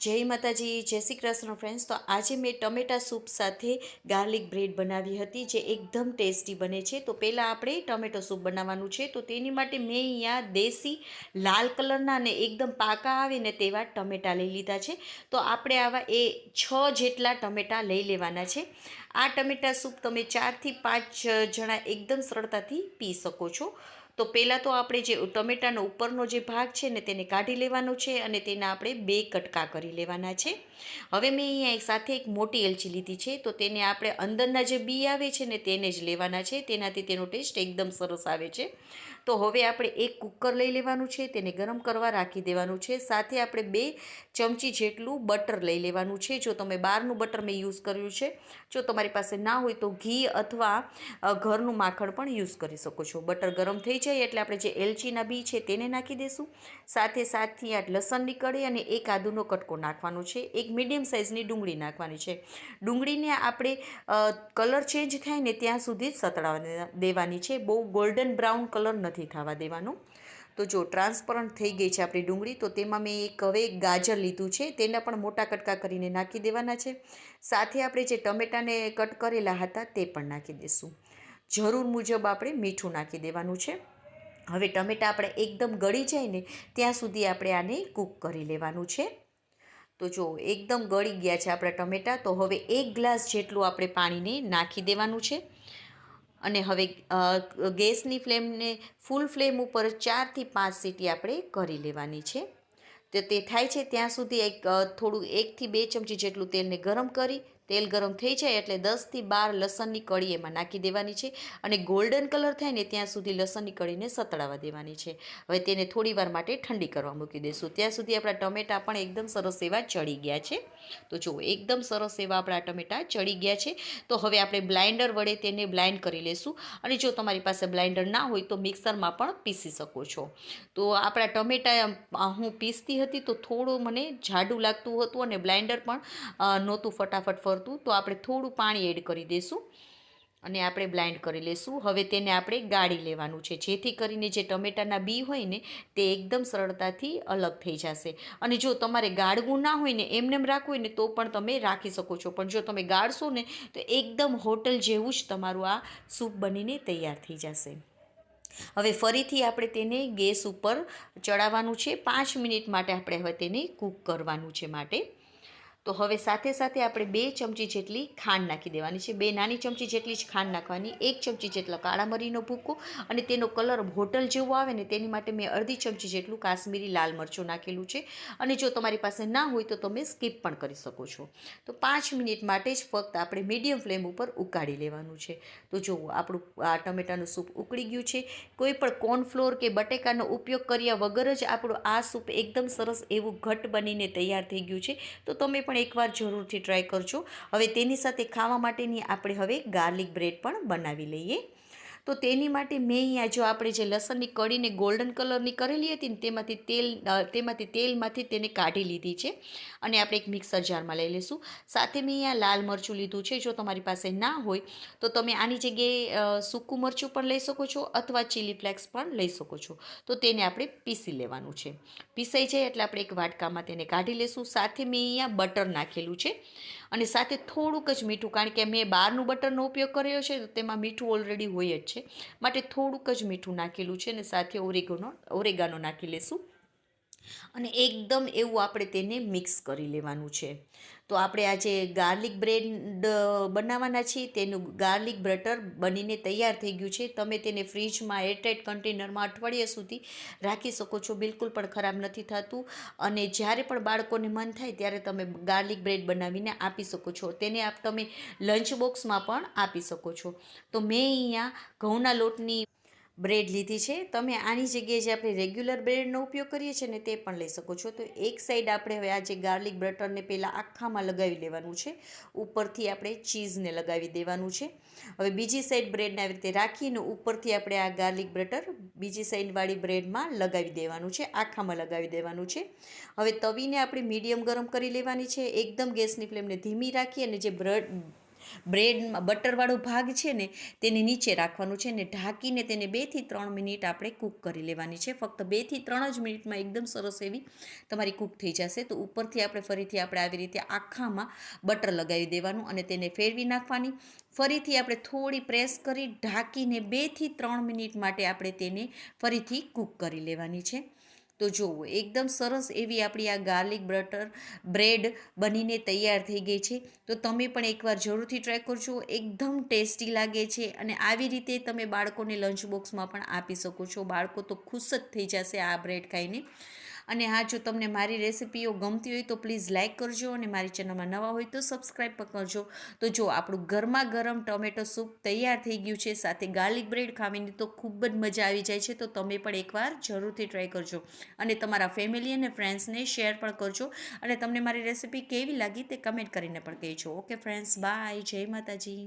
જય માતાજી, જય શ્રી કૃષ્ણ ફ્રેન્ડ્સ. તો આજે મેં ટમેટા સૂપ સાથે ગાર્લિક બ્રેડ બનાવી હતી, જે એકદમ ટેસ્ટી બને છે. તો પહેલાં આપણે ટમેટો સૂપ બનાવવાનું છે. તો તેની માટે મેં અહીંયા દેશી લાલ કલરના અને એકદમ પાકા આવે ને તેવા ટમેટા લઈ લીધા છે. તો આપણે આવા 6 જેટલા ટમેટા લઈ લેવાના છે. આ ટમેટા સૂપ તમે 4 થી 5 જણા એકદમ સરળતાથી પી શકો છો. તો પહેલાં તો આપણે જે ટમેટાનો ઉપરનો જે ભાગ છે ને તેને કાઢી લેવાનો છે અને તેના આપણે 2 કટકા કરી લેવાના છે. હવે મેં અહીંયા સાથે એક મોટી એલચી લીધી છે. તો તેને આપણે અંદરના જે બી આવે છે ને તેને જ લેવાના છે, તેનાથી તેનો ટેસ્ટ એકદમ સરસ આવે છે. તો હવે આપણે એક કુકર લઈ લેવાનું છે, તેને ગરમ કરવા રાખી દેવાનું છે. સાથે આપણે 2 ચમચી જેટલું બટર લઈ લેવાનું છે. જો તમે બહારનું બટર મેં યુઝ કર્યું છે, જો તમારી પાસે ના હોય તો ઘી અથવા ઘરનું માખણ પણ યુઝ કરી શકો છો. બટર ગરમ થઈ જાય એટલે આપણે જે એલચીના બી છે તેને નાખી દઈશું. સાથે 7 થી 8 લસણની કળી અને એક આદુનો કટકો નાખવાનો છે. એક મીડિયમ સાઇઝની ડુંગળી નાખવાની છે. ડુંગળીને આપણે કલર ચેન્જ થાય ને ત્યાં સુધી સતળાવા દેવાની છે. બહુ ગોલ્ડન બ્રાઉન કલર નથી થવા દેવાનો. તો જો ટ્રાન્સપરન્ટ થઈ ગઈ છે આપણી ડુંગળી, તો તેમાં મેં હવે ગાજર લીધું છે, તેના પણ મોટા કટકા કરીને નાખી દેવાના છે. સાથે આપણે જે ટમેટાને કટ કરેલા હતા તે પણ નાખી દઈશું. જરૂર મુજબ આપણે મીઠું નાખી દેવાનું છે. હવે ટમેટાં આપણે એકદમ ગળી જાય ને ત્યાં સુધી આપણે આને કૂક કરી લેવાનું છે. તો જો એકદમ ગળી ગયા છે આપણા ટમેટાં. તો હવે 1 ગ્લાસ જેટલું આપણે પાણીને નાખી દેવાનું છે. અને હવે ગેસની ફ્લેમને ફૂલ ફ્લેમ ઉપર 4 થી 5 સીટી આપણે કરી લેવાની છે. તો તે થાય છે ત્યાં સુધી થોડું 1 થી 2 ચમચી જેટલું તેલને ગરમ કરી, તેલ ગરમ થઈ જાય એટલે 10 થી 12 લસણની કળી એમાં નાખી દેવાની છે. અને ગોલ્ડન કલર થાય ને ત્યાં સુધી લસણની કળીને સતળાવા દેવાની છે. હવે તેને થોડી વાર માટે ઠંડી કરવા મૂકી દઈશું. ત્યાં સુધી આપણા ટમેટાં પણ એકદમ સરસ એવા ચડી ગયા છે. તો જુઓ એકદમ સરસ એવા આપણા ટમેટાં ચડી ગયા છે. તો હવે આપણે બ્લાઇન્ડર વડે તેને બ્લાઇન્ડ કરી લઈશું. અને જો તમારી પાસે બ્લાઇન્ડર ના હોય તો મિક્સરમાં પણ પીસી શકો છો. તો આપણા ટમેટાં હું પીસતી હતી તો થોડું મને જાડું લાગતું હતું અને બ્લાઇન્ડર પણ નહોતું ફટાફટ ફરતું. તો આપણે થોડું પાણી એડ કરી દઈશું અને આપણે બ્લાઇન્ડ કરી લઈશું. હવે તેને આપણે ગાળી લેવાનું છે, જેથી કરીને જે ટમેટાના બી હોય ને તે એકદમ સરળતાથી અલગ થઈ જશે. અને જો તમારે ગાળવું ના હોય ને એમનેમ રાખવું હોય ને તો પણ તમે રાખી શકો છો. પણ જો તમે ગાળશો ને તો એકદમ હોટલ જેવું જ તમારું આ સૂપ બનીને તૈયાર થઈ જશે. હવે ફરીથી આપણે તેને ગેસ ઉપર ચડાવવાનું છે. 5 મિનિટ માટે આપણે હવે તેને કૂક કરવાનું છે માટે. તો હવે સાથે સાથે આપણે 2 ચમચી જેટલી ખાંડ નાખી દેવાની છે. 2 નાની ચમચી જેટલી જ ખાંડ નાખવાની. 1 ચમચી જેટલા કાળા મરીનો ભૂકો અને તેનો કલર હોટલ જેવો આવે ને તેની માટે મેં અડધી ચમચી જેટલું કાશ્મીરી લાલ મરચું નાખેલું છે. અને જો તમારી પાસે ના હોય તો તમે સ્કીપ પણ કરી શકો છો. તો 5 મિનિટ માટે જ ફક્ત આપણે મીડિયમ ફ્લેમ ઉપર ઉકાળી લેવાનું છે. તો જુઓ આપણું આ ટમેટાનું સૂપ ઉકળી ગયું છે. કોઈ પણ કોર્નફ્લોર કે બટેકાનો ઉપયોગ કર્યા વગર જ આપણું આ સૂપ એકદમ સરસ એવું ઘટ બનીને તૈયાર થઈ ગયું છે. તો તમે પણ એકવાર જરૂરથી ટ્રાય કરજો. હવે તેની સાથે ખાવા માટેની આપણે હવે ગાર્લિક બ્રેડ પણ બનાવી લઈએ. તો તેની માટે મેં અહીંયા જો આપણે જે લસણની કળીને ગોલ્ડન કલરની કરેલી હતી ને તેમાંથી તેલમાંથી તેને કાઢી લીધી છે અને આપણે એક મિક્સર જારમાં લઈ લઈશું. સાથે મેં અહીંયા લાલ મરચું લીધું છે. જો તમારી પાસે ના હોય તો તમે આની જગ્યાએ સૂકું મરચું પણ લઈ શકો છો અથવા ચીલી ફ્લેક્સ પણ લઈ શકો છો. તો તેને આપણે પીસી લેવાનું છે. પીસાઈ જાય એટલે આપણે એક વાટકામાં તેને કાઢી લઈશું. સાથે મેં અહીંયા બટર નાખેલું છે અને સાથે થોડુંક જ મીઠું, કારણ કે મેં બહારનું બટરનો ઉપયોગ કર્યો છે તો તેમાં મીઠું ઓલરેડી હોય જ છે, માટે થોડુંક જ મીઠું નાખેલું છે. અને સાથે ઓરેગાનો નાખી લઈશું અને એકદમ એવું આપણે તેને મિક્સ કરી લેવાનું છે. તો આપણે આ જે ગાર્લિક બ્રેડ બનાવવાના છીએ તેનું ગાર્લિક બટર બનીને તૈયાર થઈ ગયું છે. તમે તેને ફ્રીજમાં એરટાઇટ કન્ટેનરમાં અઠવાડિયા સુધી રાખી શકો છો. બિલકુલ પણ ખરાબ નથી થતું. અને જ્યારે પણ બાળકોને મન થાય ત્યારે તમે ગાર્લિક બ્રેડ બનાવીને આપી શકો છો. તેને તમે લંચ બોક્સમાં પણ આપી શકો છો. તો મેં અહીંયા ઘઉંના લોટની બ્રેડ લીધી છે. તમે આની જગ્યાએ જે આપણે રેગ્યુલર બ્રેડનો ઉપયોગ કરીએ છીએ ને તે પણ લઈ શકો છો. તો એક સાઈડ આપણે હવે આ જે ગાર્લિક બટરને પહેલાં આખામાં લગાવી લેવાનું છે. ઉપરથી આપણે ચીઝને લગાવી દેવાનું છે. હવે બીજી સાઈડ બ્રેડને આવી રીતે રાખીને ઉપરથી આપણે આ ગાર્લિક બટર બીજી સાઈડવાળી બ્રેડમાં લગાવી દેવાનું છે, આખામાં લગાવી દેવાનું છે. હવે તવીને આપણે મીડિયમ ગરમ કરી લેવાની છે. એકદમ ગેસની ફ્લેમને ધીમી રાખી અને જે બ્રેડમાં બટરવાળો ભાગ છે ને તેને નીચે રાખવાનું છે ને ઢાંકીને તેને 2 થી 3 મિનિટ આપણે કૂક કરી લેવાની છે. ફક્ત 2 થી 3 જ મિનિટમાં એકદમ સરસ એવી તમારી કૂક થઈ જશે. તો ઉપરથી આપણે ફરીથી આપણે આવી રીતે આખામાં બટર લગાવી દેવાનું અને તેને ફેરવી નાખવાની. ફરીથી આપણે થોડી પ્રેસ કરી ઢાંકીને 2 થી 3 મિનિટ માટે આપણે તેને ફરીથી કૂક કરી લેવાની છે. તો જુઓ એકદમ સરસ એવી આપણી આ ગાર્લિક બટર બ્રેડ બનીને તૈયાર થઈ ગઈ છે. તો તમે પણ એકવાર જરૂરથી ટ્રાય કરજો, એકદમ ટેસ્ટી લાગે છે અને આવી રીતે તમે બાળકોને લંચ બોક્સમાં પણ આપી શકો છો. બાળકો તો ખુશ જ થઈ જશે આ બ્રેડ ખાઈને. અને હા, જો તમને મારી રેસિપીઓ ગમતી હોય તો પ્લીઝ લાઇક કરજો અને મારી ચેનલમાં નવા હોય તો સબસ્ક્રાઈબ પણ કરજો. તો જો આપણું ગરમા ગરમ ટોમેટો સૂપ તૈયાર થઈ ગયું છે, સાથે ગાર્લિક બ્રેડ ખાવાની તો ખૂબ જ મજા આવી જાય છે. તો તમે પણ એકવાર જરૂરથી ટ્રાય કરજો અને તમારા ફેમિલી અને ફ્રેન્ડ્સને શેર પણ કરજો. અને તમને મારી રેસિપી કેવી લાગી તે કમેન્ટ કરીને પણ કહેજો. ઓકે ફ્રેન્ડ્સ, બાય, જય માતાજી.